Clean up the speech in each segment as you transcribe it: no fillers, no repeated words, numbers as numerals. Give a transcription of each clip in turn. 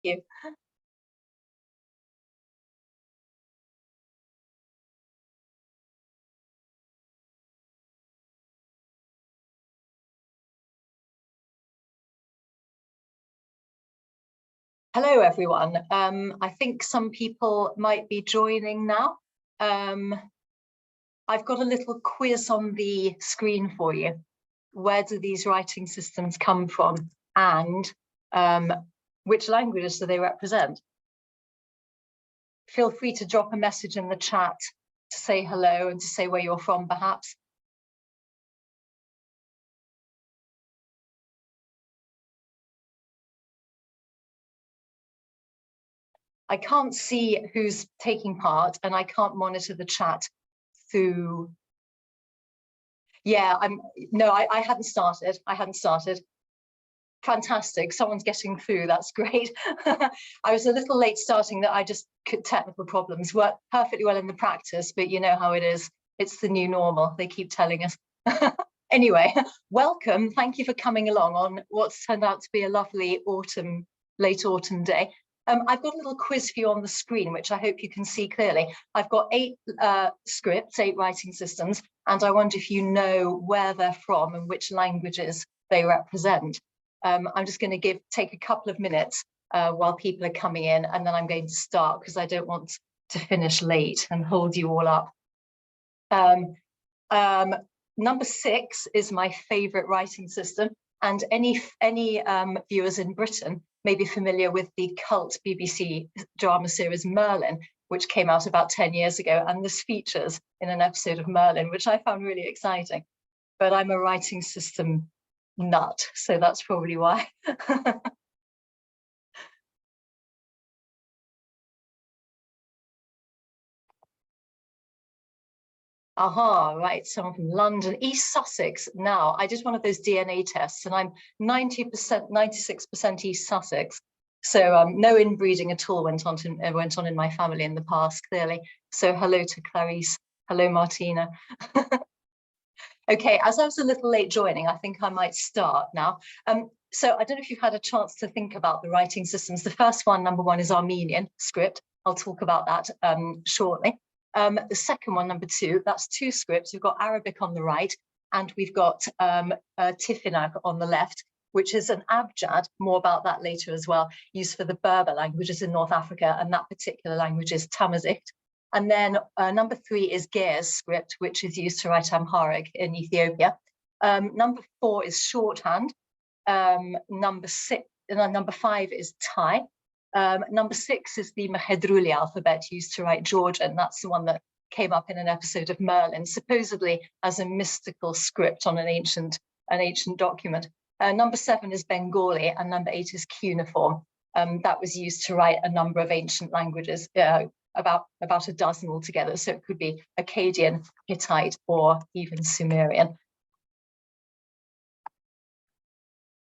you. Hello, everyone. I think some people might be joining now. I've got a little quiz on the screen for you. Where do these writing systems come from, and which languages do they represent? Feel free to drop a message in the chat to say hello and to say where you're from, perhaps. I can't see who's taking part, and I can't monitor the chat through. Yeah, I hadn't started. I hadn't started. Fantastic, someone's getting through, that's great. I was a little late starting, that I just technical problems. Worked perfectly well in the practice, but you know how it is. It's the new normal, they keep telling us. Anyway, welcome. Thank you for coming along on what's turned out to be a lovely late autumn day. I've got a little quiz for you on the screen, which I hope you can see clearly. I've got 8 scripts, 8 writing systems, and I wonder if you know where they're from and which languages they represent. I'm just going to take a couple of minutes while people are coming in, and then I'm going to start because I don't want to finish late and hold you all up. Number 6 is my favorite writing system, and any viewers in Britain may be familiar with the cult BBC drama series Merlin, which came out about 10 years ago, and this features in an episode of Merlin, which I found really exciting. But I'm a writing system nut, so that's probably why. Aha, right, someone from London, East Sussex. Now, I did one of those DNA tests, and I'm 90%, 96% East Sussex. So no inbreeding at all went on in my family in the past, clearly. So hello to Clarice, hello Martina. Okay, as I was a little late joining, I think I might start now. So I don't know if you've had a chance to think about the writing systems. The first one, number 1, is Armenian script. I'll talk about that shortly. The second one, number 2, that's 2 scripts. We've got Arabic on the right, and we've got Tifinagh on the left, which is an abjad, more about that later as well, used for the Berber languages in North Africa, and that particular language is Tamazight. And then number 3 is Ge'ez script, which is used to write Amharic in Ethiopia. Number 4 is shorthand. Number 5 is Thai. Number 6 is the Mehedruli alphabet, used to write Georgian. That's the one that came up in an episode of Merlin, supposedly as a mystical script on an ancient document. Number 7 is Bengali, and number 8 is cuneiform. That was used to write a number of ancient languages, about a dozen altogether. So it could be Akkadian, Hittite, or even Sumerian.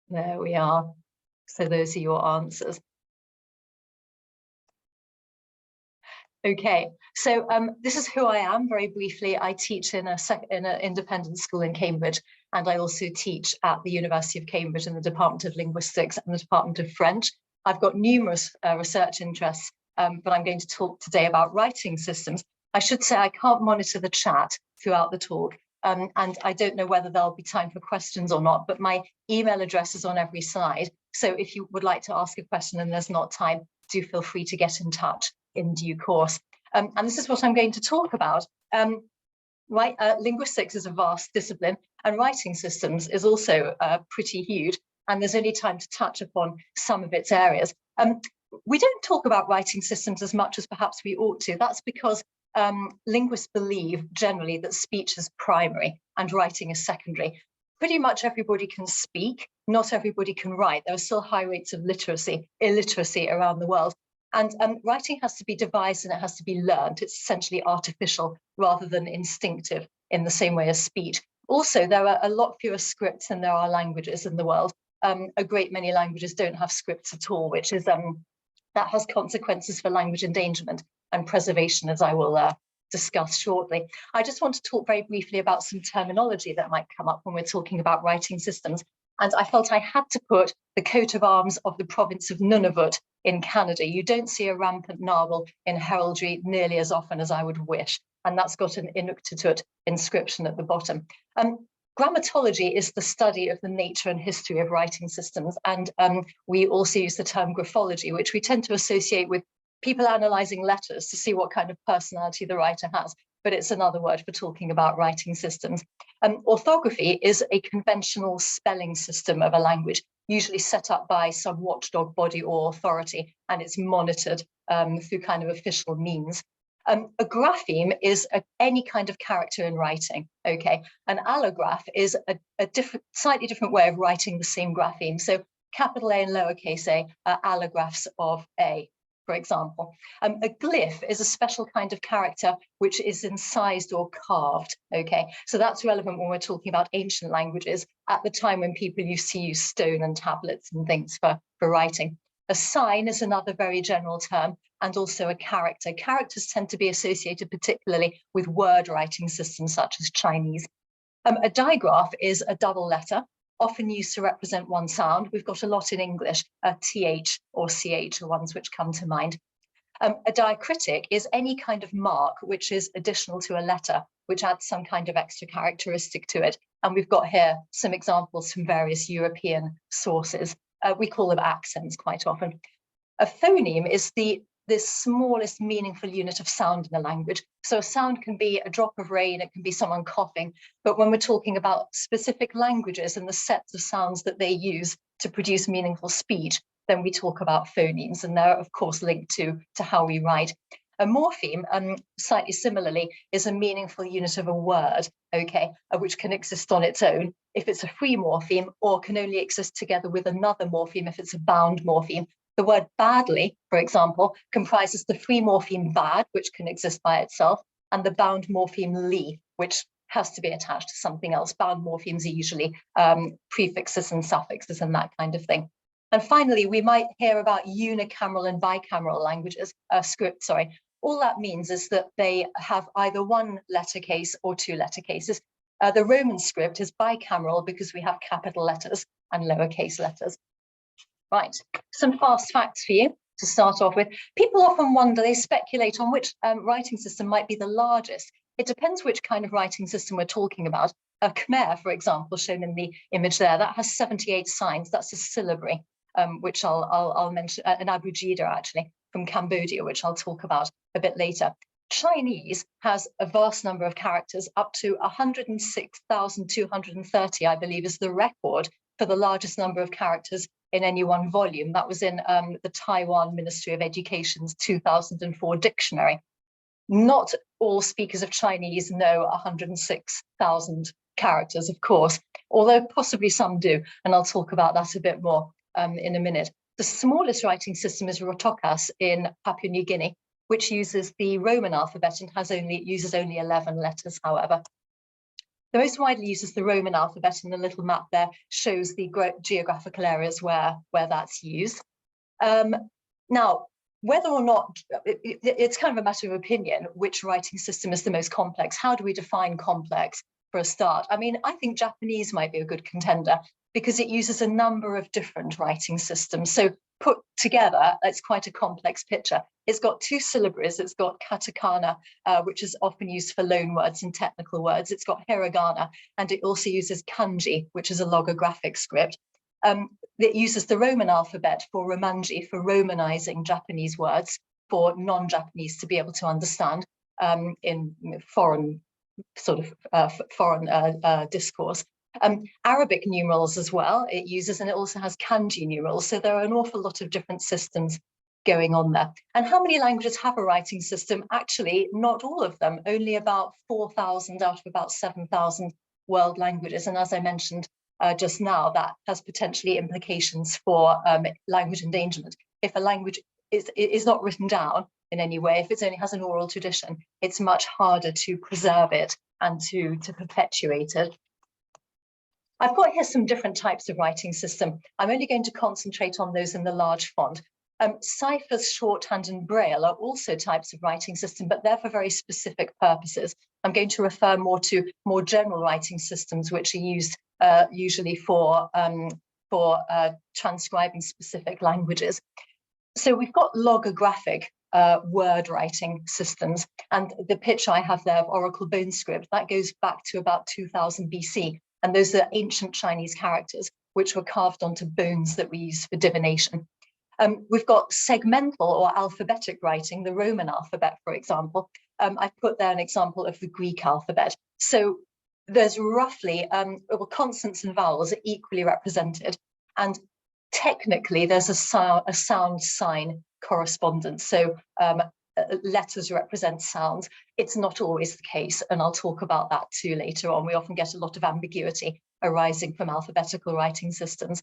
There we are. So those are your answers. Okay, so this is who I am very briefly. I teach in an independent school in Cambridge, and I also teach at the University of Cambridge in the Department of Linguistics and the Department of French. I've got numerous research interests, but I'm going to talk today about writing systems. I should say I can't monitor the chat throughout the talk, and I don't know whether there'll be time for questions or not, but my email address is on every slide. So if you would like to ask a question and there's not time, do feel free to get in touch in due course. And this is what I'm going to talk about. Linguistics is a vast discipline, and writing systems is also pretty huge, and there's only time to touch upon some of its areas. We don't talk about writing systems as much as perhaps we ought to. That's because linguists believe generally that speech is primary and writing is secondary. Pretty much everybody can speak, not everybody can write. There are still high rates of illiteracy around the world. And writing has to be devised and it has to be learned. It's essentially artificial rather than instinctive in the same way as speech. Also, there are a lot fewer scripts than there are languages in the world. A great many languages don't have scripts at all, which is that has consequences for language endangerment and preservation, as I will discuss shortly. I just want to talk very briefly about some terminology that might come up when we're talking about writing systems. And I felt I had to put the coat of arms of the province of Nunavut in Canada. You don't see a rampant narwhal in heraldry nearly as often as I would wish. And that's got an Inuktitut inscription at the bottom. Grammatology is the study of the nature and history of writing systems. And we also use the term graphology, which we tend to associate with people analysing letters to see what kind of personality the writer has. But it's another word for talking about writing systems. Orthography is a conventional spelling system of a language, usually set up by some watchdog body or authority, and it's monitored through kind of official means. A grapheme is any kind of character in writing, okay? An allograph is a slightly different way of writing the same grapheme. So capital A and lowercase a are allographs of A, for example. A glyph is a special kind of character which is incised or carved, okay? So that's relevant when we're talking about ancient languages at the time when people used to use stone and tablets and things for writing. A sign is another very general term, and also a character. Characters tend to be associated particularly with word writing systems such as Chinese. A digraph is a double letter, often used to represent one sound. We've got a lot in English, TH or CH are ones which come to mind. A diacritic is any kind of mark which is additional to a letter, which adds some kind of extra characteristic to it. And we've got here some examples from various European sources. We call them accents quite often. A phoneme is the smallest meaningful unit of sound in a language. So a sound can be a drop of rain, it can be someone coughing, but when we're talking about specific languages and the sets of sounds that they use to produce meaningful speech, then we talk about phonemes, and they're of course linked to how we write. A morpheme, slightly similarly, is a meaningful unit of a word, okay, which can exist on its own if it's a free morpheme, or can only exist together with another morpheme if it's a bound morpheme. The word badly, for example, comprises the free morpheme bad, which can exist by itself, and the bound morpheme li, which has to be attached to something else. Bound morphemes are usually prefixes and suffixes and that kind of thing. And finally, we might hear about unicameral and bicameral languages, scripts, sorry. All that means is that they have either one letter case or two letter cases. The Roman script is bicameral because we have capital letters and lowercase letters. Right, some fast facts for you to start off with. People often wonder, they speculate on which writing system might be the largest. It depends which kind of writing system we're talking about. Khmer, for example, shown in the image there, that has 78 signs. That's a syllabary, which I'll mention, an abugida actually, from Cambodia, which I'll talk about a bit later. Chinese has a vast number of characters, up to 106,230, I believe, is the record for the largest number of characters in any one volume. That was in the Taiwan Ministry of Education's 2004 dictionary. Not all speakers of Chinese know 106,000 characters, of course, although possibly some do, and I'll talk about that a bit more in a minute. The smallest writing system is Rotokas in Papua New Guinea, which uses the Roman alphabet and uses only 11 letters, however. The most widely used is the Roman alphabet, and the little map there shows the geographical areas where that's used. Now, whether or not, it's kind of a matter of opinion, which writing system is the most complex. How do we define complex for a start? I mean, I think Japanese might be a good contender because it uses a number of different writing systems. So put together, it's quite a complex picture. It's got two syllabaries. It's got katakana, which is often used for loan words and technical words. It's got hiragana, and it also uses kanji, which is a logographic script. It uses the Roman alphabet for romanji, for romanizing Japanese words for non-Japanese to be able to understand in foreign discourse. Arabic numerals as well it uses, and it also has kanji numerals. So there are an awful lot of different systems going on there. And how many languages have a writing system? Actually, not all of them, only about 4,000 out of about 7,000 world languages. And as I mentioned just now, that has potentially implications for language endangerment. If a language is not written down in any way, if it only has an oral tradition, it's much harder to preserve it and to perpetuate it. I've got here some different types of writing system. I'm only going to concentrate on those in the large font. Ciphers, shorthand, and braille are also types of writing system, but they're for very specific purposes. I'm going to refer more to more general writing systems, which are used usually for transcribing specific languages. So we've got logographic word writing systems, and the picture I have there of Oracle bone script, that goes back to about 2000 BC. And those are ancient Chinese characters, which were carved onto bones that we use for divination. We've got segmental or alphabetic writing, the Roman alphabet, for example. I've put there an example of the Greek alphabet. So there's roughly, well, consonants and vowels are equally represented. And technically, there's a sound sign correspondence. So letters represent sounds. It's not always the case, and I'll talk about that too later on. We often get a lot of ambiguity arising from alphabetical writing systems.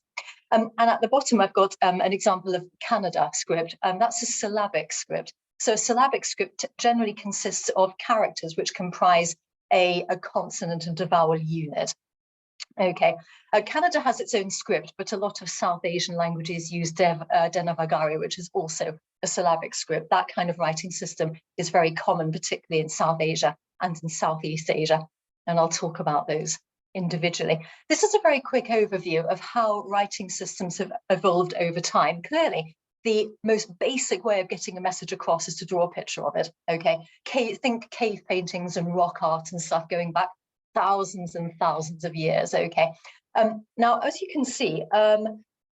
And at the bottom, I've got an example of Kannada script, and that's a syllabic script. So a syllabic script generally consists of characters which comprise a consonant and a vowel unit. Okay, Kannada has its own script, but a lot of South Asian languages use Devanagari, which is also a syllabic script. That kind of writing system is very common, particularly in South Asia and in Southeast Asia, and I'll talk about those individually. This is a very quick overview of how writing systems have evolved over time. Clearly, the most basic way of getting a message across is to draw a picture of it, okay? Think cave paintings and rock art and stuff going back thousands and thousands of years, okay? Now, as you can see,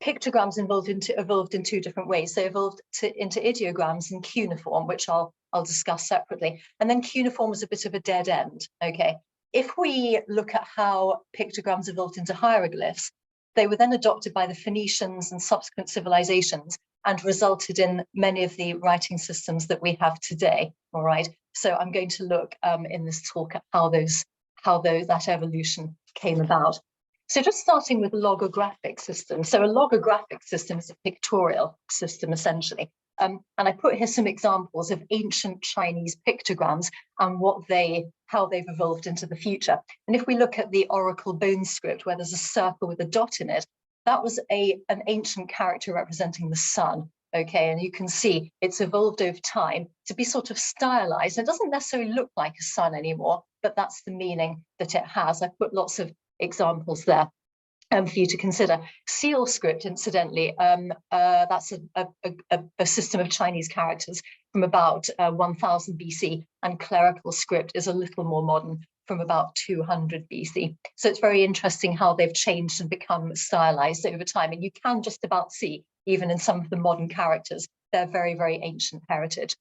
pictograms evolved in two different ways. They evolved into ideograms and cuneiform, which I'll discuss separately. And then cuneiform was a bit of a dead end, okay? If we look at how pictograms evolved into hieroglyphs, they were then adopted by the Phoenicians and subsequent civilizations and resulted in many of the writing systems that we have today, all right? So I'm going to look in this talk at how that evolution came about. So just starting with logographic systems. So a logographic system is a pictorial system, essentially. And I put here some examples of ancient Chinese pictograms and how they've evolved into the future. And if we look at the Oracle bone script, where there's a circle with a dot in it, that was an ancient character representing the sun. Okay, and you can see it's evolved over time to be sort of stylized. It doesn't necessarily look like a sun anymore, but that's the meaning that it has. I put lots of examples there for you to consider. Seal script, incidentally, that's a system of Chinese characters from about 1000 BC, and clerical script is a little more modern from about 200 BC. So it's very interesting how they've changed and become stylized over time. And you can just about see, even in some of the modern characters, they're very, very ancient heritage.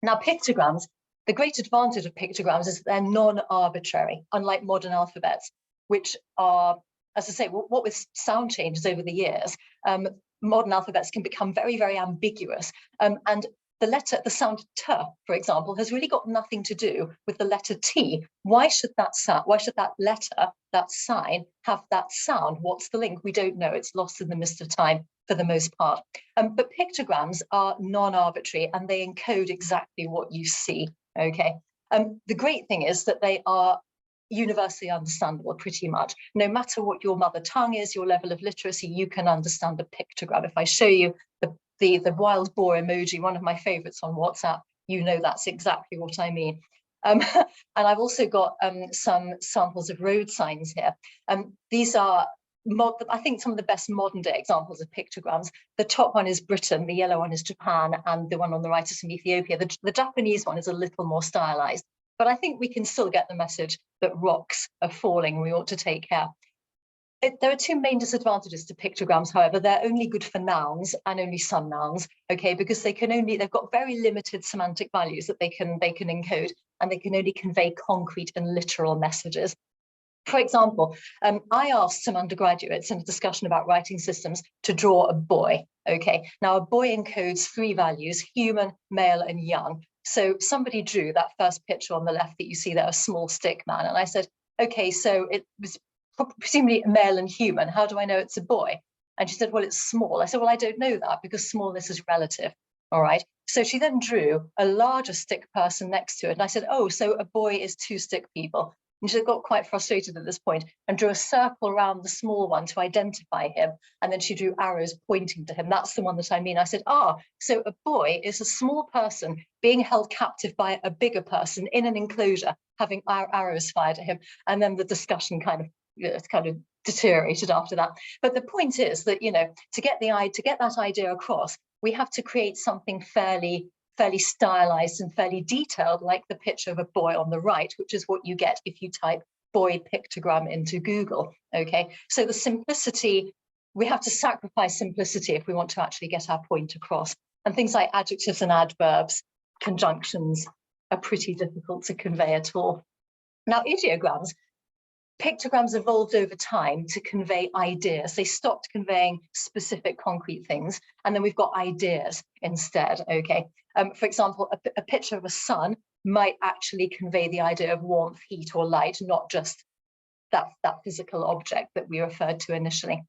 Now, pictograms, the great advantage of pictograms is they're non-arbitrary, unlike modern alphabets, which are, as I say, what with sound changes over the years, modern alphabets can become very, very ambiguous. And the sound t, for example, has really got nothing to do with the letter T. Why should that letter, that sign, have that sound? What's the link? We don't know. It's lost in the mist of time for the most part. But pictograms are non-arbitrary and they encode exactly what you see, okay? The great thing is that they are universally understandable pretty much. No matter what your mother tongue is, your level of literacy, you can understand a pictogram. If I show you the wild boar emoji, one of my favorites on WhatsApp, you know that's exactly what I mean. And I've also got some samples of road signs here. These are, I think, some of the best modern day examples of pictograms. The top one is Britain, the yellow one is Japan, and the one on the right is from Ethiopia. The Japanese one is a little more stylized, but I think we can still get the message that rocks are falling, we ought to take care. There are two main disadvantages to pictograms, however. They're only good for nouns and only some nouns, okay, because they've got very limited semantic values that they can encode, and they can only convey concrete and literal messages. For example, I asked some undergraduates in a discussion about writing systems to draw a boy, okay? Now, a boy encodes 3 values: human, male, and young. So somebody drew that first picture on the left that you see there, a small stick man, and I said, okay, so it was presumably male and human. How do I know it's a boy? And she said, well, it's small. I said, well, I don't know that because smallness is relative. All right. So she then drew a larger stick person next to it. And I said, oh, so a boy is 2 stick people. And she got quite frustrated at this point and drew a circle around the small one to identify him. And then she drew arrows pointing to him. That's the one that I mean. I said, so a boy is a small person being held captive by a bigger person in an enclosure, having arrows fired at him. And then the discussion kind of deteriorated after that. But the point is that, to get that idea across, we have to create something fairly stylized and fairly detailed, like the picture of a boy on the right, which is what you get if you type boy pictogram into Google. Okay, so the simplicity, we have to sacrifice simplicity if we want to actually get our point across. And things like adjectives and adverbs, conjunctions, are pretty difficult to convey at all. Now, ideograms, pictograms evolved over time to convey ideas. They stopped conveying specific concrete things, and then we've got ideas instead, okay? For example, a picture of a sun might actually convey the idea of warmth, heat, or light, not just that physical object that we referred to initially.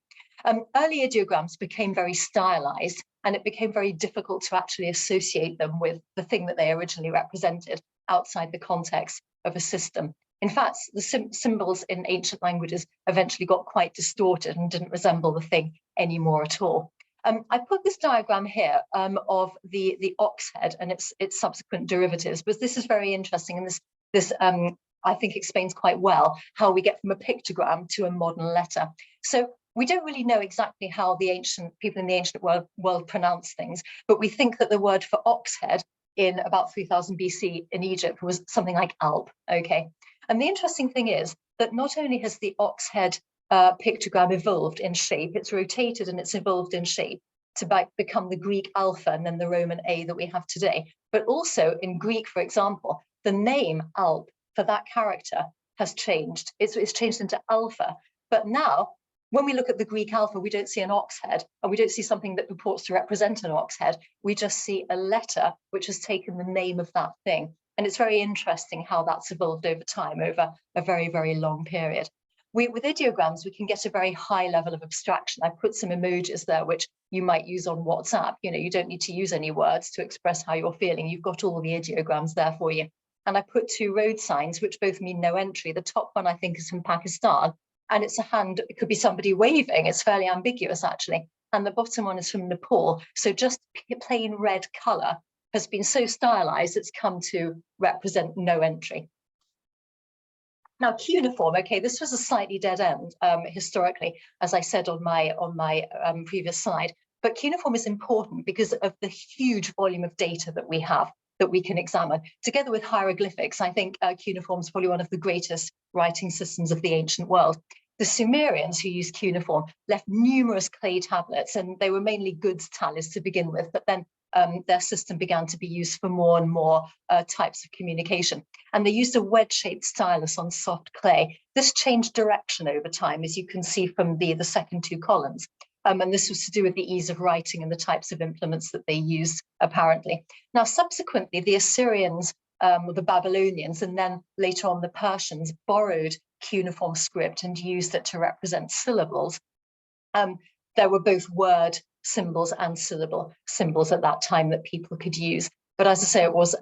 Early ideograms became very stylized, and it became very difficult to actually associate them with the thing that they originally represented outside the context of a system. In fact, the symbols in ancient languages eventually got quite distorted and didn't resemble the thing anymore at all. I put this diagram here of the ox head and its subsequent derivatives, but this is very interesting, and this I think explains quite well how we get from a pictogram to a modern letter. So we don't really know exactly how the ancient people in the ancient world pronounce things, but we think that the word for ox head in about 3000 BC in Egypt was something like Alp, okay? And the interesting thing is that not only has the ox head pictogram evolved in shape, it's rotated and it's evolved in shape to become the Greek alpha and then the Roman A that we have today, but also in Greek, for example, the name Alp for that character has changed. It's changed into alpha, but now when we look at the Greek alpha, we don't see an ox head, and we don't see something that purports to represent an ox head. We just see a letter which has taken the name of that thing. And it's very interesting how that's evolved over time, over a very, very long period. With ideograms, we can get a very high level of abstraction. I put some emojis there, which you might use on WhatsApp. You know, you don't need to use any words to express how you're feeling. You've got all the ideograms there for you. And I put two road signs, which both mean no entry. The top one, I think, is from Pakistan, and it's a hand, it could be somebody waving. It's fairly ambiguous, actually. And the bottom one is from Nepal. So just plain red color has been so stylized, it's come to represent no entry. Now, cuneiform, okay, this was a slightly dead end historically, as I said on my previous slide. But cuneiform is important because of the huge volume of data that we have that we can examine. Together with hieroglyphics, I think cuneiform is probably one of the greatest writing systems of the ancient world. The Sumerians who used cuneiform left numerous clay tablets, and they were mainly goods tallies to begin with, but then their system began to be used for more and more types of communication. And they used a wedge-shaped stylus on soft clay. This changed direction over time, as you can see from the second two columns. And this was to do with the ease of writing and the types of implements that they used, apparently. Now, subsequently, the Assyrians, the Babylonians, and then later on the Persians borrowed cuneiform script and used it to represent syllables. There were both word symbols and syllable symbols at that time that people could use. But as I say, it was,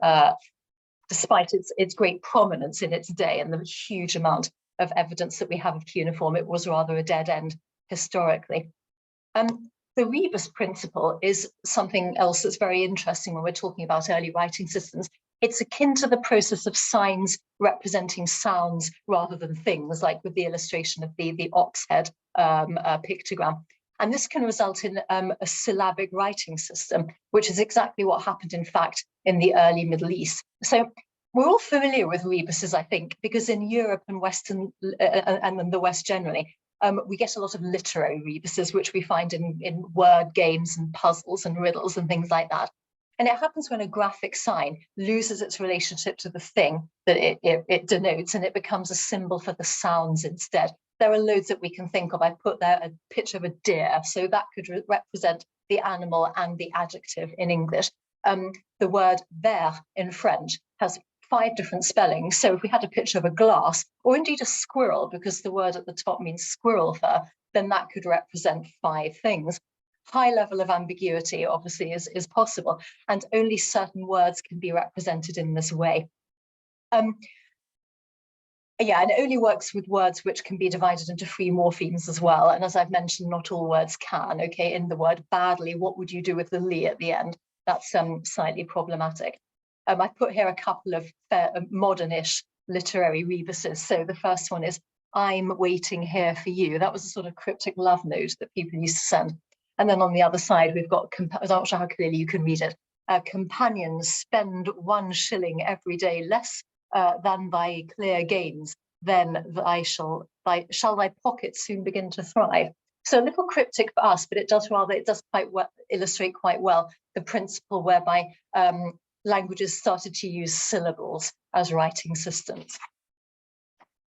despite its great prominence in its day and the huge amount of evidence that we have of cuneiform, it was rather a dead end historically. The rebus principle is something else that's very interesting when we're talking about early writing systems. It's akin to the process of signs representing sounds rather than things, like with the illustration of the ox head pictogram. And this can result in a syllabic writing system, which is exactly what happened, in fact, in the early Middle East. So we're all familiar with rebuses, I think, because in Europe and Western and in the West generally, we get a lot of literary rebuses, which we find in word games and puzzles and riddles and things like that. And it happens when a graphic sign loses its relationship to the thing that it denotes, and it becomes a symbol for the sounds instead. There are loads that we can think of. I put there a picture of a deer, so that could represent the animal and the adjective in English. The word vert in French has 5 different spellings. So if we had a picture of a glass, or indeed a squirrel, because the word at the top means squirrel fur, then that could represent 5 things. High level of ambiguity, obviously, is possible, and only certain words can be represented in this way. Yeah, and it only works with words which can be divided into free morphemes as well. And as I've mentioned, not all words can, okay? In the word badly, what would you do with the "ly" at the end? That's slightly problematic. I put here a couple of modern-ish literary rebuses. So the first one is, "I'm waiting here for you." That was a sort of cryptic love note that people used to send. And then on the other side, we've got, I'm not sure how clearly you can read it. Companions, spend 1 shilling every day less than thy clear gains, then shall thy pocket soon begin to thrive. So a little cryptic for us, but it does quite well illustrate quite well the principle whereby languages started to use syllables as writing systems.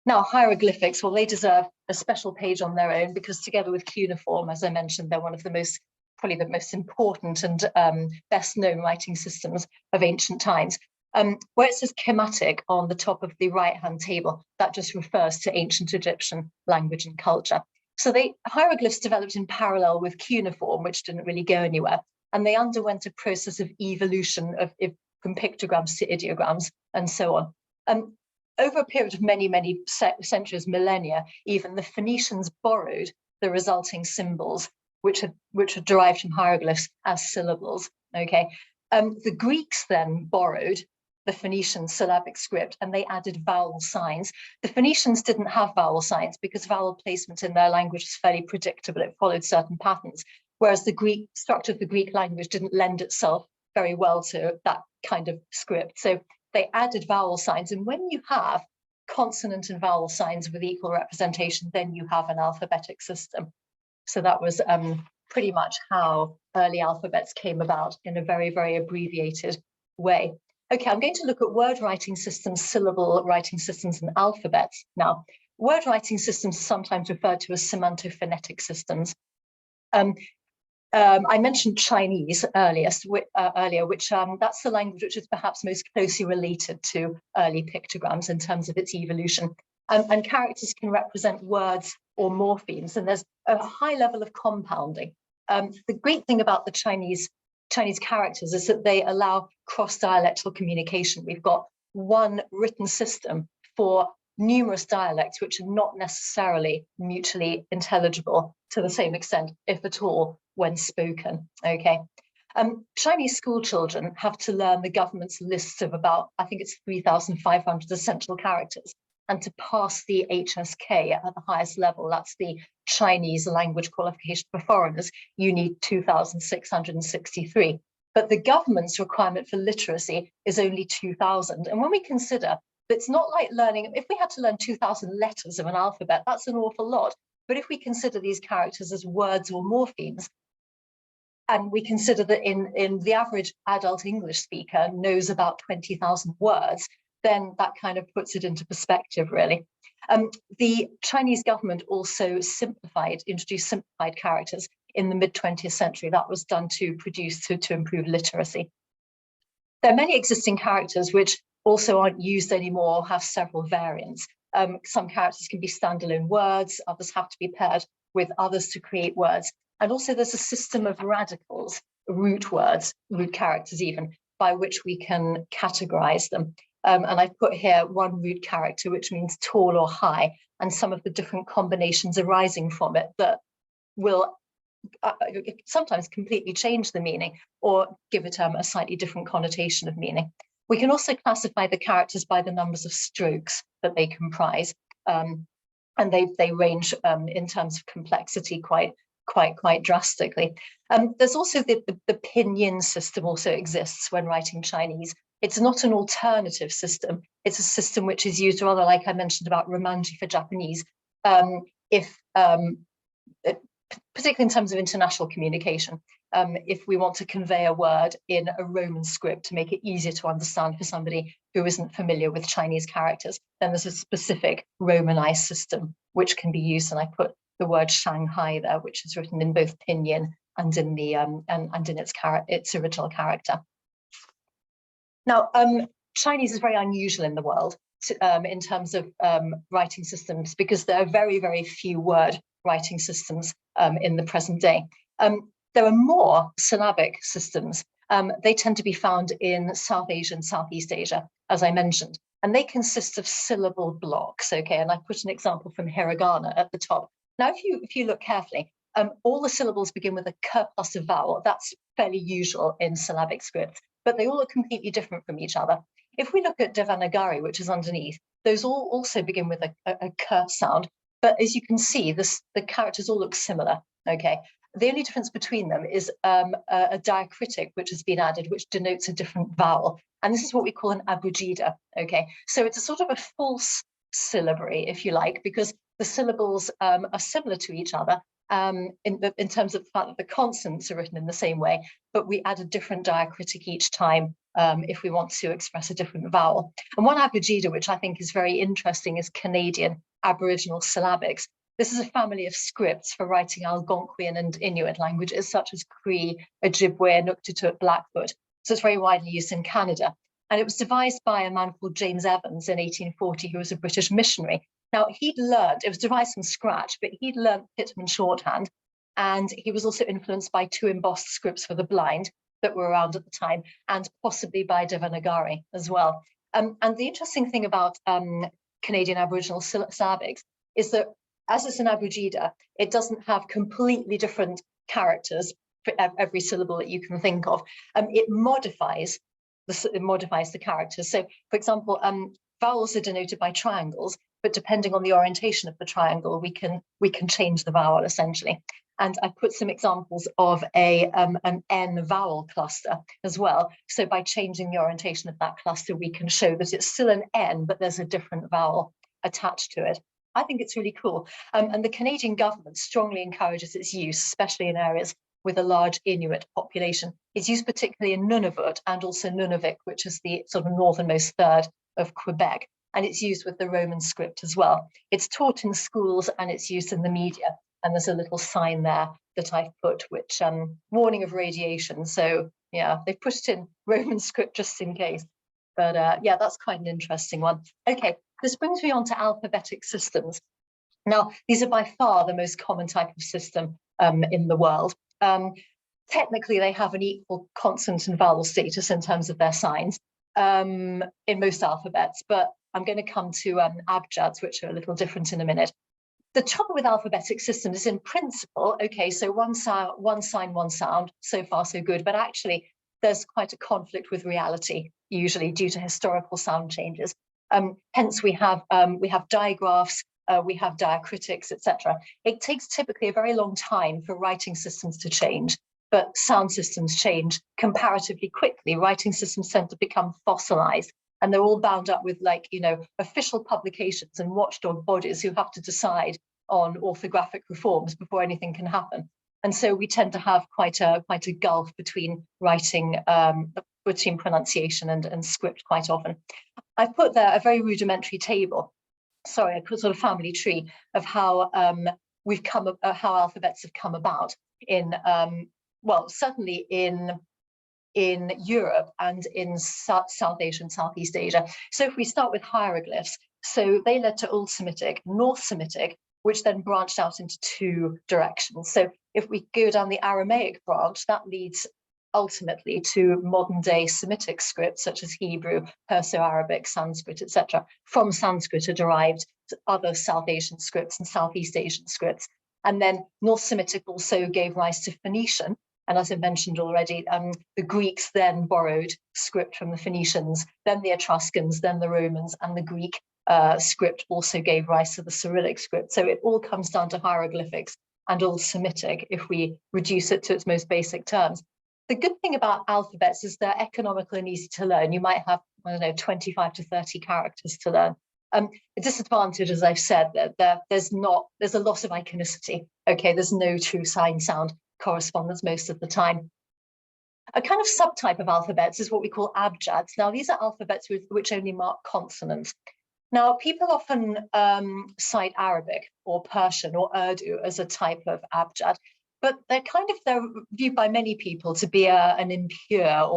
Now, hieroglyphics, well, they deserve a special page on their own because together with cuneiform, as I mentioned, they're one of the probably the most important and best known writing systems of ancient times. Where it says Kemetic on the top of the right-hand table, that just refers to ancient Egyptian language and culture. So hieroglyphs developed in parallel with cuneiform, which didn't really go anywhere, and they underwent a process of evolution from pictograms to ideograms and so on. Over a period of many, many centuries, millennia, even the Phoenicians borrowed the resulting symbols, which are derived from hieroglyphs as syllables. Okay, the Greeks then borrowed the Phoenician syllabic script and they added vowel signs. The Phoenicians didn't have vowel signs because vowel placement in their language was fairly predictable. It followed certain patterns, whereas the Greek structure of the Greek language didn't lend itself very well to that kind of script. So they added vowel signs. And when you have consonant and vowel signs with equal representation, then you have an alphabetic system. So that was pretty much how early alphabets came about in a very, very abbreviated way. Okay, I'm going to look at word writing systems, syllable writing systems, and alphabets. Now, word writing systems are sometimes referred to as semantophonetic systems. I mentioned Chinese earlier, which that's the language which is perhaps most closely related to early pictograms in terms of its evolution. And characters can represent words or morphemes, and there's a high level of compounding. The great thing about the Chinese characters is that they allow cross-dialectal communication. We've got one written system for numerous dialects which are not necessarily mutually intelligible to the same extent, if at all, when spoken. Okay. Chinese school children have to learn the government's lists of about, I think it's 3,500 essential characters. And to pass the HSK at the highest level, that's the Chinese language qualification for foreigners, you need 2,663. But the government's requirement for literacy is only 2,000. And when we consider that it's not like learning, if we had to learn 2,000 letters of an alphabet, that's an awful lot. But if we consider these characters as words or morphemes, and we consider that in the average adult English speaker knows about 20,000 words, then that kind of puts it into perspective, really. The Chinese government also introduced simplified characters in the mid-20th century. That was done to improve literacy. There are many existing characters which also aren't used anymore or have several variants. Some characters can be standalone words, others have to be paired with others to create words. And also there's a system of radicals, root words, root characters even, by which we can categorize them. And I've put here one root character, which means tall or high, and some of the different combinations arising from it that will sometimes completely change the meaning or give it a slightly different connotation of meaning. We can also classify the characters by the numbers of strokes that they comprise, and they range in terms of complexity quite drastically. There's also the pinyin system also exists when writing Chinese. It's not an alternative system. It's a system which is used rather like I mentioned about Romanji for Japanese, particularly in terms of international communication. If we want to convey a word in a Roman script to make it easier to understand for somebody who isn't familiar with Chinese characters, then there's a specific Romanized system which can be used. And I put the word Shanghai there, which is written in both pinyin and in the and in its original character. Now, Chinese is very unusual in the world in terms of writing systems because there are very, very few word writing systems in the present day. There are more syllabic systems. They tend to be found in South Asia and Southeast Asia, as I mentioned, and they consist of syllable blocks. Okay, and I put an example from hiragana at the top. Now, if you look carefully, all the syllables begin with a k plus a vowel. That's fairly usual in syllabic scripts, but they all are completely different from each other. If we look at Devanagari, which is underneath, those all also begin with a k sound. But as you can see, the characters all look similar. Okay, The only difference between them is a diacritic which has been added, which denotes a different vowel. And this is what we call an abugida, okay? So it's a sort of a false syllabary, if you like, because the syllables are similar to each other in terms of the fact that the consonants are written in the same way, but we add a different diacritic each time if we want to express a different vowel. And one abugida, which I think is very interesting, is Canadian Aboriginal syllabics. This is a family of scripts for writing Algonquian and Inuit languages, such as Cree, Ojibwe, Inuktitut, Blackfoot. So it's very widely used in Canada. And it was devised by a man called James Evans in 1840, who was a British missionary. Now, he'd learned, it was devised from scratch, but he'd learned Pitman shorthand. And he was also influenced by 2 embossed scripts for the blind that were around at the time, and possibly by Devanagari as well. And the interesting thing about Canadian Aboriginal syllabics is that, as it's an abugida, it doesn't have completely different characters for every syllable that you can think of. It modifies the characters. So, for example, vowels are denoted by triangles, but depending on the orientation of the triangle, we can change the vowel essentially. And I put some examples of an N vowel cluster as well. So by changing the orientation of that cluster, we can show that it's still an N, but there's a different vowel attached to it. I think it's really cool. And the Canadian government strongly encourages its use, especially in areas with a large Inuit population. It's used particularly in Nunavut and also Nunavik, which is the sort of northernmost third of Quebec. And it's used with the Roman script as well. It's taught in schools and it's used in the media. And there's a little sign there that I've put, which warning of radiation. So yeah, they put it in Roman script just in case. But yeah, that's quite an interesting one. Okay, this brings me on to alphabetic systems. Now, these are by far the most common type of system in the world. Technically, they have an equal consonant and vowel status in terms of their signs in most alphabets, but I'm going to come to abjads, which are a little different in a minute. The trouble with alphabetic systems is, in principle, okay, so one sign, one sound, so far so good, but actually there's quite a conflict with reality, usually due to historical sound changes. Hence we have digraphs, we have diacritics, etc. It takes typically a very long time for writing systems to change, but sound systems change comparatively quickly. Writing systems tend to become fossilized, and they're all bound up with, like, you know, official publications and watchdog bodies who have to decide on orthographic reforms before anything can happen. And so we tend to have quite a gulf between writing, between pronunciation and script quite often. I've put there a very rudimentary table. Sorry, I put sort of family tree of how how alphabets have come about in well, certainly in Europe and in South Asia and Southeast Asia. So if we start with hieroglyphs, so they led to Old Semitic, North Semitic, which then branched out into 2 directions. So if we go down the Aramaic branch, that leads ultimately to modern day Semitic scripts such as Hebrew, Perso-Arabic, Sanskrit, etc. From Sanskrit are derived to other South Asian scripts and Southeast Asian scripts. And then North Semitic also gave rise to Phoenician. And as I mentioned already, the Greeks then borrowed script from the Phoenicians, then the Etruscans, then the Romans, and the Greek script also gave rise to the Cyrillic script. So it all comes down to hieroglyphics and Old Semitic if we reduce it to its most basic terms. The good thing about alphabets is they're economical and easy to learn. You might have, I don't know, 25 to 30 characters to learn. A disadvantage, as I've said, there's a loss of iconicity. Okay, there's no true sign sound correspondence most of the time. A kind of subtype of alphabets is what we call abjads. Now, these are alphabets which only mark consonants. Now, people often cite Arabic or Persian or Urdu as a type of abjad, but they're viewed by many people to be an impure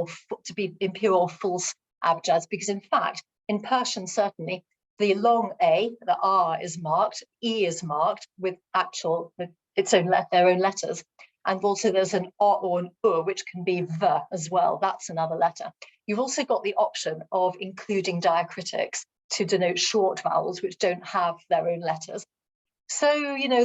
or false abjads, because in fact, in Persian, certainly, the long A, the R is marked, E is marked with their own letters. And also there's an O or an U, which can be V as well. That's another letter. You've also got the option of including diacritics to denote short vowels, which don't have their own letters. So, you know,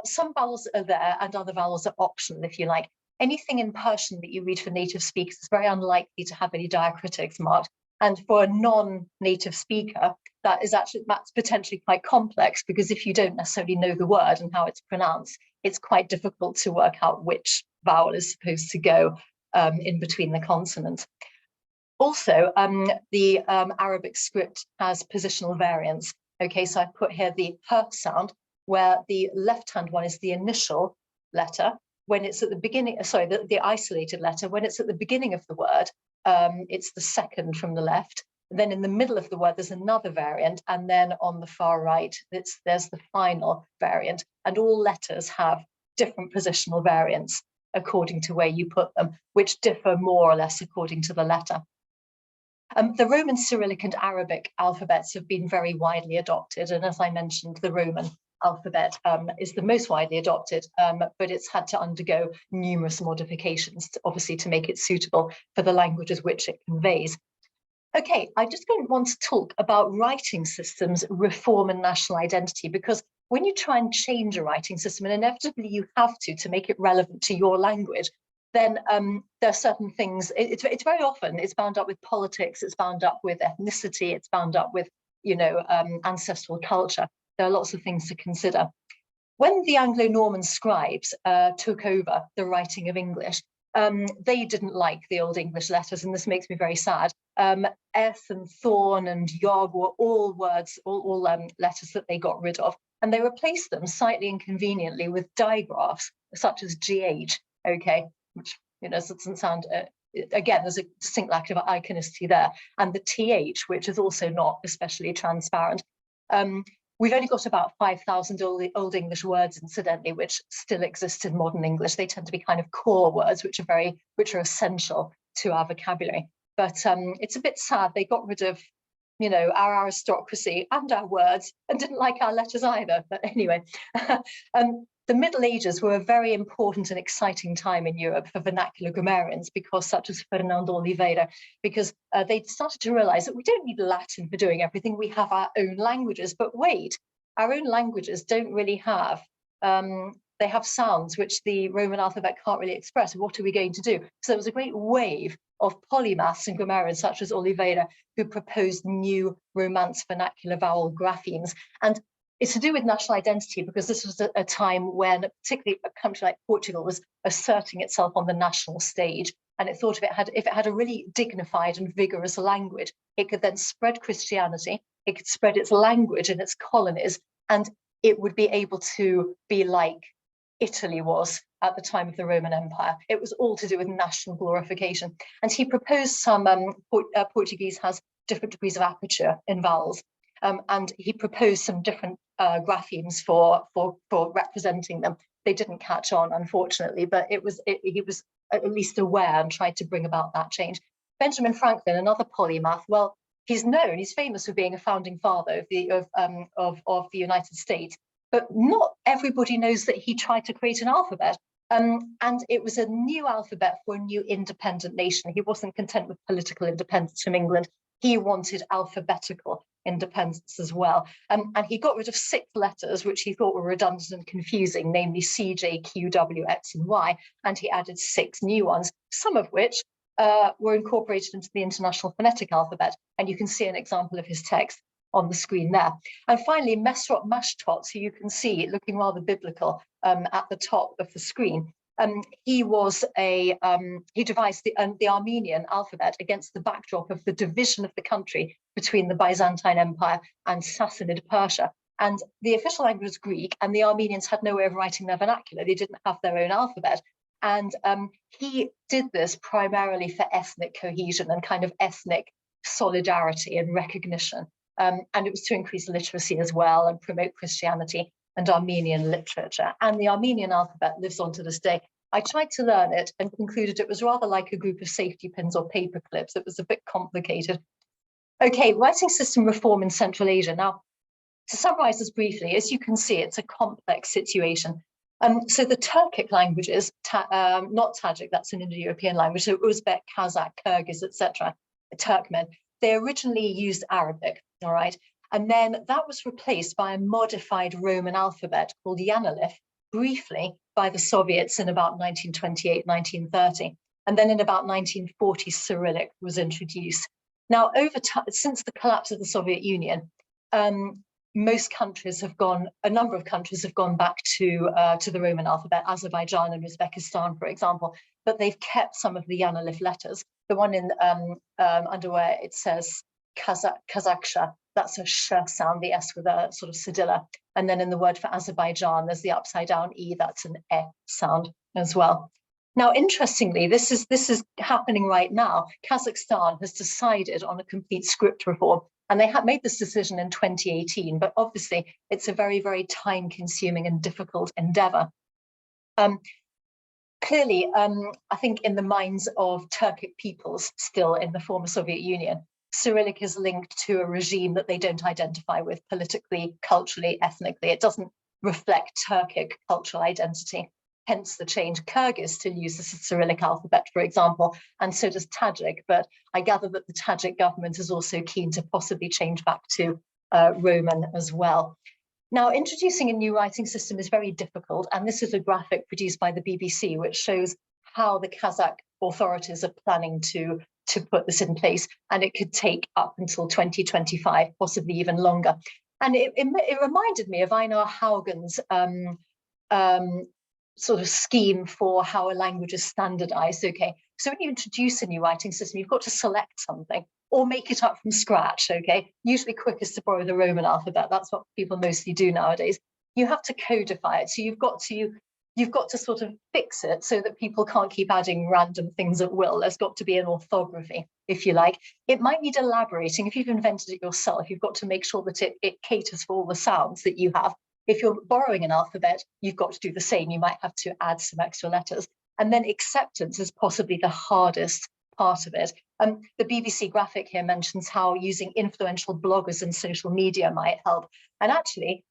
some vowels are there and other vowels are optional, if you like. Anything in Persian that you read for native speakers is very unlikely to have any diacritics marked. And for a non-native speaker, that's potentially quite complex, because if you don't necessarily know the word and how it's pronounced, it's quite difficult to work out which vowel is supposed to go in between the consonants. Also, the Arabic script has positional variants. Okay, so I put here the h sound, where the left-hand one is the initial letter. When it's at the beginning, sorry, the isolated letter, when it's at the beginning of the word, it's the second from the left. Then in the middle of the word, there's another variant. And then on the far right, there's the final variant. And all letters have different positional variants according to where you put them, which differ more or less according to the letter. The Roman Cyrillic and Arabic alphabets have been very widely adopted. And as I mentioned, the Roman alphabet is the most widely adopted, but it's had to undergo numerous modifications, obviously, to make it suitable for the languages which it conveys. Okay, I just want to talk about writing systems, reform and national identity, because when you try and change a writing system, and inevitably you have to make it relevant to your language, then there are certain things, it's very often, it's bound up with politics, it's bound up with ethnicity, it's bound up with, ancestral culture. There are lots of things to consider. When the Anglo-Norman scribes took over the writing of English, they didn't like the Old English letters, and this makes me very sad. S and Thorn and Yog were all words, all letters that they got rid of, and they replaced them slightly inconveniently with digraphs such as GH, okay, which doesn't sound, again, there's a distinct lack of iconicity there, and the TH, which is also not especially transparent. We've only got about 5,000 Old English words, incidentally, which still exist in modern English. They tend to be kind of core words, which are essential to our vocabulary. But it's a bit sad they got rid of, our aristocracy and our words, and didn't like our letters either. But anyway, the Middle Ages were a very important and exciting time in Europe for vernacular grammarians, because such as Fernando Oliveira, because they'd started to realize that we don't need Latin for doing everything. We have our own languages, but wait, our own languages don't really have, they have sounds which the Roman alphabet can't really express. What are we going to do? So there was a great wave of polymaths and grammarians such as Oliveira, who proposed new Romance vernacular vowel graphemes. And it's to do with national identity, because this was a time when particularly a country like Portugal was asserting itself on the national stage. And it thought if it had a really dignified and vigorous language, it could then spread Christianity, it could spread its language in its colonies, and it would be able to be like Italy was at the time of the Roman Empire. It was all to do with national glorification. And he proposed some, Portuguese has different degrees of aperture in vowels. And he proposed some different graphemes for representing them. They didn't catch on, unfortunately, but he was at least aware and tried to bring about that change. Benjamin Franklin, another polymath, well, he's famous for being a founding father of the United States, but not everybody knows that he tried to create an alphabet. And it was a new alphabet for a new independent nation. He wasn't content with political independence from England. He wanted alphabetical independence as well. And he got rid of 6 letters, which he thought were redundant and confusing, namely C, J, Q, W, X, and Y. And he added 6 new ones, some of which were incorporated into the International Phonetic Alphabet. And you can see an example of his text on the screen there. And finally, Mesrop Mashtots, who you can see looking rather biblical at the top of the screen. He devised the Armenian alphabet against the backdrop of the division of the country between the Byzantine Empire and Sassanid Persia. And the official language was Greek, and the Armenians had no way of writing their vernacular. They didn't have their own alphabet. And he did this primarily for ethnic cohesion and kind of ethnic solidarity and recognition. And it was to increase literacy as well and promote Christianity and Armenian literature. And the Armenian alphabet lives on to this day. I tried to learn it and concluded it was rather like a group of safety pins or paper clips. It was a bit complicated. Okay, writing system reform in Central Asia. Now, to summarize this briefly, as you can see, it's a complex situation. So the Turkic languages, not Tajik, that's an Indo-European language, so Uzbek, Kazakh, Kyrgyz, etc., Turkmen, they originally used Arabic, all right? And then that was replaced by a modified Roman alphabet called Yanalif, briefly by the Soviets in about 1928, 1930. And then in about 1940, Cyrillic was introduced. Now, over time, since the collapse of the Soviet Union, most countries have gone, a number of countries have gone back to the Roman alphabet, Azerbaijan and Uzbekistan, for example, but they've kept some of the Yanalif letters. The one in under where it says Kazakhsha, that's a sh sound, the S with a sort of cedilla. And then in the word for Azerbaijan, there's the upside down E, that's an E sound as well. Now, interestingly, this is happening right now. Kazakhstan has decided on a complete script reform, and they had made this decision in 2018, but obviously it's a very, very time-consuming and difficult endeavor. Clearly, I think in the minds of Turkic peoples still in the former Soviet Union, Cyrillic is linked to a regime that they don't identify with politically, culturally, ethnically. It doesn't reflect Turkic cultural identity. Hence the change. Kyrgyz still uses the Cyrillic alphabet, for example, and so does Tajik. But I gather that the Tajik government is also keen to possibly change back to Roman as well. Now, introducing a new writing system is very difficult, and this is a graphic produced by the BBC, which shows how the Kazakh authorities are planning to put this in place, and it could take up until 2025, possibly even longer. And it reminded me of Einar Haugen's sort of scheme for how a language is standardized. Okay, so when you introduce a new writing system, you've got to select something or make it up from scratch. Okay, usually quickest to borrow the Roman alphabet. That's what people mostly do nowadays. You have to codify it, so you've got to sort of fix it so that people can't keep adding random things at will. There's got to be an orthography, if you like. It might need elaborating. If you've invented it yourself, you've got to make sure that it caters for all the sounds that you have. If you're borrowing an alphabet, you've got to do the same. You might have to add some extra letters. And then acceptance is possibly the hardest part of it. The BBC graphic here mentions how using influential bloggers and social media might help. And actually,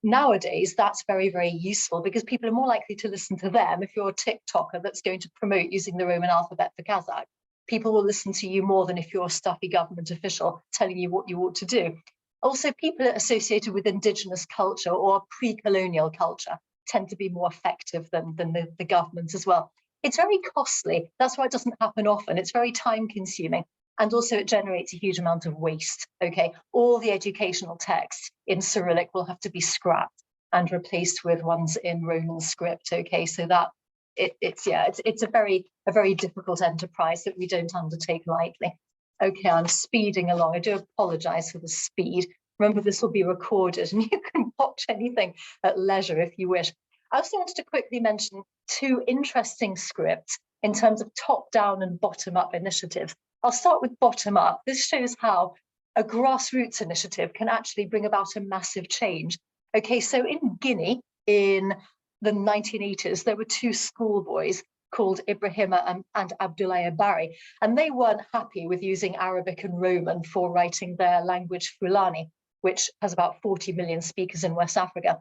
nowadays, that's very, very useful because people are more likely to listen to them. If you're a TikToker that's going to promote using the Roman alphabet for Kazakh, people will listen to you more than if you're a stuffy government official telling you what you ought to do. Also, people associated with indigenous culture or pre-colonial culture tend to be more effective than the government as well. It's very costly. That's why it doesn't happen often. It's very time consuming. And also it generates a huge amount of waste. Okay, all the educational texts in Cyrillic will have to be scrapped and replaced with ones in Roman script. Okay, so that it's a very difficult enterprise that we don't undertake lightly. Okay, I'm speeding along. I do apologize for the speed. Remember, this will be recorded and you can watch anything at leisure if you wish. I also wanted to quickly mention two interesting scripts in terms of top-down and bottom-up initiatives. I'll start with bottom-up. This shows how a grassroots initiative can actually bring about a massive change. Okay, so in Guinea, in the 1980s, there were two schoolboys called Ibrahima and Abdoulaye Barry, and they weren't happy with using Arabic and Roman for writing their language Fulani, which has about 40 million speakers in West Africa.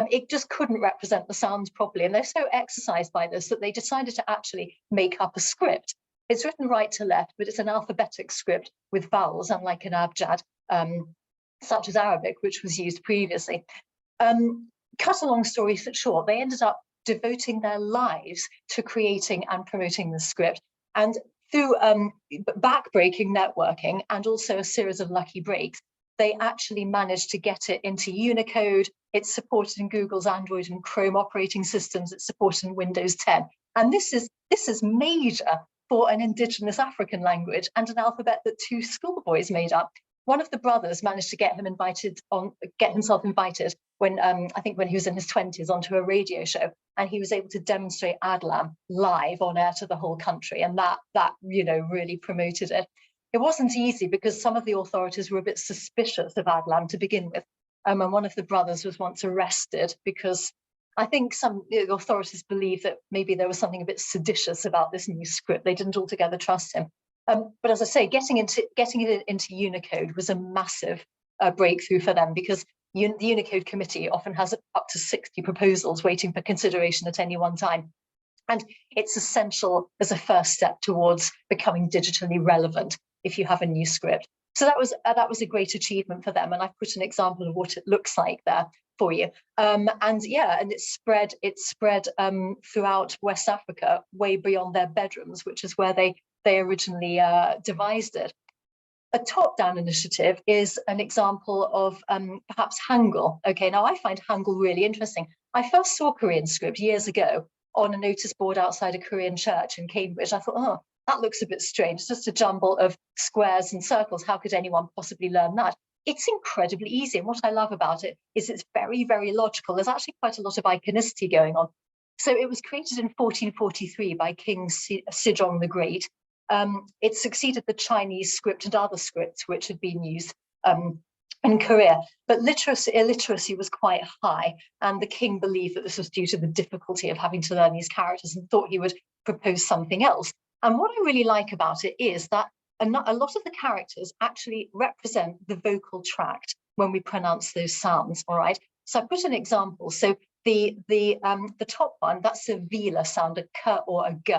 It just couldn't represent the sounds properly, and they're so exercised by this that they decided to actually make up a script. It's written right to left, but it's an alphabetic script with vowels, unlike an abjad, such as Arabic, which was used previously. Cut a long story short, they ended up devoting their lives to creating and promoting the script. And through backbreaking networking and also a series of lucky breaks, they actually managed to get it into Unicode. It's supported in Google's Android and Chrome operating systems. It's supported in Windows 10. And this is major for an indigenous African language and an alphabet that two schoolboys made up. One of the brothers managed to get himself invited when I think when he was in his 20s onto a radio show, and he was able to demonstrate Adlam live on air to the whole country, and that really promoted it. It wasn't easy because some of the authorities were a bit suspicious of Adlam to begin with, and one of the brothers was once arrested because I think some authorities believed that maybe there was something a bit seditious about this new script. They didn't altogether trust him. But as I say, getting it into Unicode was a massive breakthrough for them because the Unicode committee often has up to 60 proposals waiting for consideration at any one time. And it's essential as a first step towards becoming digitally relevant if you have a new script. So that was a great achievement for them. And I've put an example of what it looks like there for you. And it's spread throughout West Africa, way beyond their bedrooms, which is where they originally devised it. A top-down initiative is an example of perhaps Hangul. Okay, now I find Hangul really interesting. I first saw Korean script years ago on a notice board outside a Korean church in Cambridge. I thought, oh, that looks a bit strange. It's just a jumble of squares and circles. How could anyone possibly learn that? It's incredibly easy. And what I love about it is it's very, very logical. There's actually quite a lot of iconicity going on. So it was created in 1443 by King Sejong the Great. It succeeded the Chinese script and other scripts which had been used in Korea, but illiteracy was quite high, and the king believed that this was due to the difficulty of having to learn these characters and thought he would propose something else. And what I really like about it is that a lot of the characters actually represent the vocal tract when we pronounce those sounds, all right? So I put an example. So the top one, that's a velar sound, a k or a g.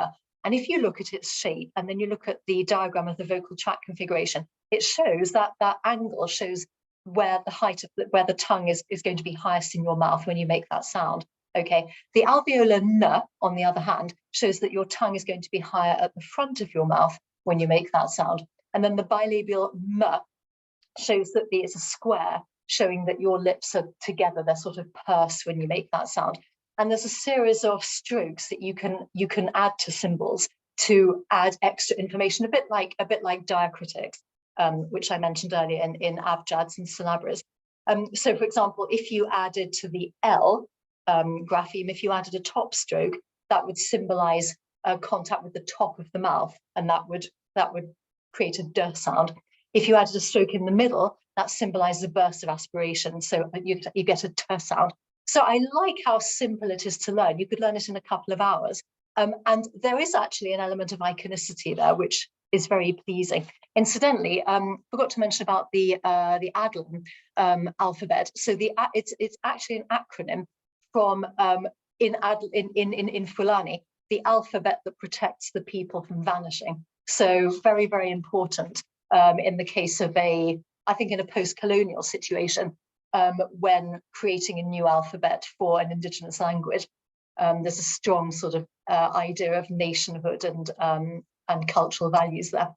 And if you look at its shape and then you look at the diagram of the vocal tract configuration, it shows that that angle shows where the height of where the tongue is going to be highest in your mouth when you make that sound. Okay, the alveolar n, on the other hand, shows that your tongue is going to be higher at the front of your mouth when you make that sound. And then the bilabial m shows that it's a square, showing that your lips are together, they're sort of pursed when you make that sound. And there's a series of strokes that you can add to symbols to add extra information, a bit like diacritics, which I mentioned earlier in abjads and syllabras. So, for example, if you added to the L grapheme, if you added a top stroke, that would symbolize contact with the top of the mouth, and that would create a D sound. If you added a stroke in the middle, that symbolizes a burst of aspiration, so you get a T sound. So I like how simple it is to learn. You could learn it in a couple of hours. And there is actually an element of iconicity there, which is very pleasing. Incidentally, forgot to mention about the Adlan alphabet. So it's actually an acronym from in Fulani, the alphabet that protects the people from vanishing. So very, very important in the case of I think in a post-colonial situation, when creating a new alphabet for an indigenous language. There's a strong sort of idea of nationhood and cultural values there.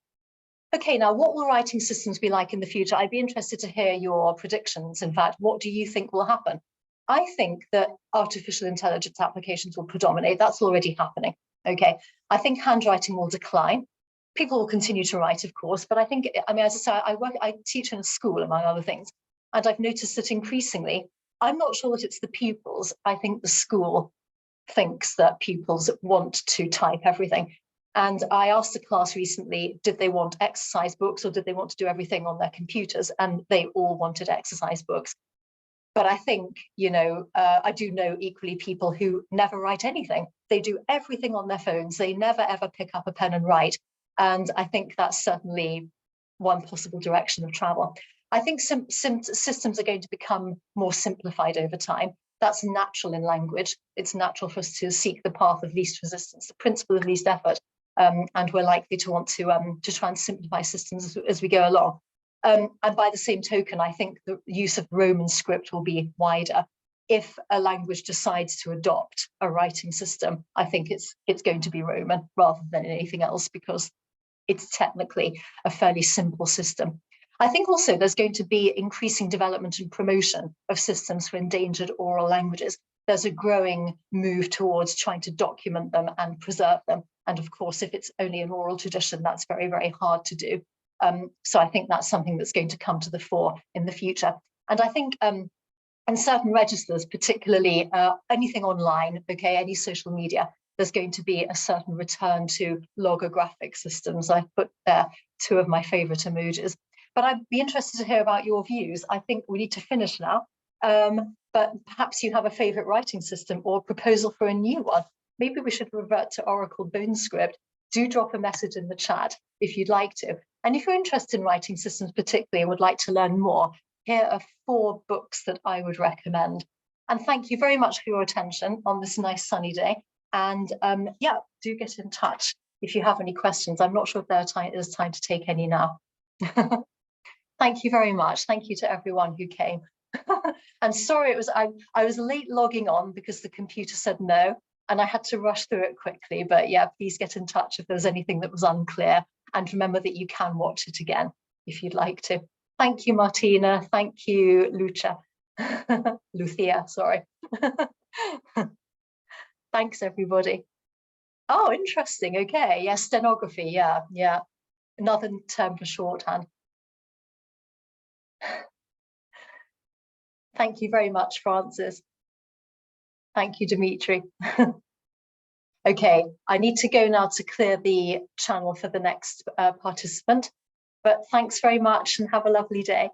Okay, now what will writing systems be like in the future? I'd be interested to hear your predictions. In fact, what do you think will happen? I think that artificial intelligence applications will predominate. That's already happening. Okay, I think handwriting will decline. People will continue to write, of course, but I think, I mean, as I say, I teach in a school, among other things. And I've noticed that increasingly, I'm not sure that it's the pupils. I think the school thinks that pupils want to type everything. And I asked a class recently, did they want exercise books or did they want to do everything on their computers? And they all wanted exercise books. But I think, I do know equally people who never write anything. They do everything on their phones. They never, ever pick up a pen and write. And I think that's certainly one possible direction of travel. I think systems are going to become more simplified over time. That's natural in language. It's natural for us to seek the path of least resistance, the principle of least effort. And we're likely to want to try and simplify systems as we go along. And by the same token, I think the use of Roman script will be wider. If a language decides to adopt a writing system, I think it's going to be Roman rather than anything else, because it's technically a fairly simple system. I think also there's going to be increasing development and promotion of systems for endangered oral languages. There's a growing move towards trying to document them and preserve them. And of course, if it's only an oral tradition, that's very, very hard to do. So I think that's something that's going to come to the fore in the future. And I think in certain registers, particularly anything online, okay, any social media, there's going to be a certain return to logographic systems. I've put there two of my favorite emojis. But I'd be interested to hear about your views. I think we need to finish now, but perhaps you have a favorite writing system or proposal for a new one. Maybe we should revert to Oracle BoneScript. Do drop a message in the chat if you'd like to. And if you're interested in writing systems particularly and would like to learn more, here are 4 books that I would recommend. And thank you very much for your attention on this nice sunny day. And yeah, do get in touch if you have any questions. I'm not sure if there's time to take any now. Thank you very much. Thank you to everyone who came. And sorry, I was late logging on because the computer said no, and I had to rush through it quickly. But yeah, please get in touch if there's anything that was unclear. And remember that you can watch it again. if you'd like to. Thank you, Martina. Thank you, Lucia. Lucia, sorry. Thanks, everybody. Oh, interesting. Okay. Yeah, stenography. Yeah, yeah. Another term for shorthand. Thank you very much, Francis. Thank you, Dimitri. Okay, I need to go now to clear the channel for the next participant, but thanks very much and have a lovely day.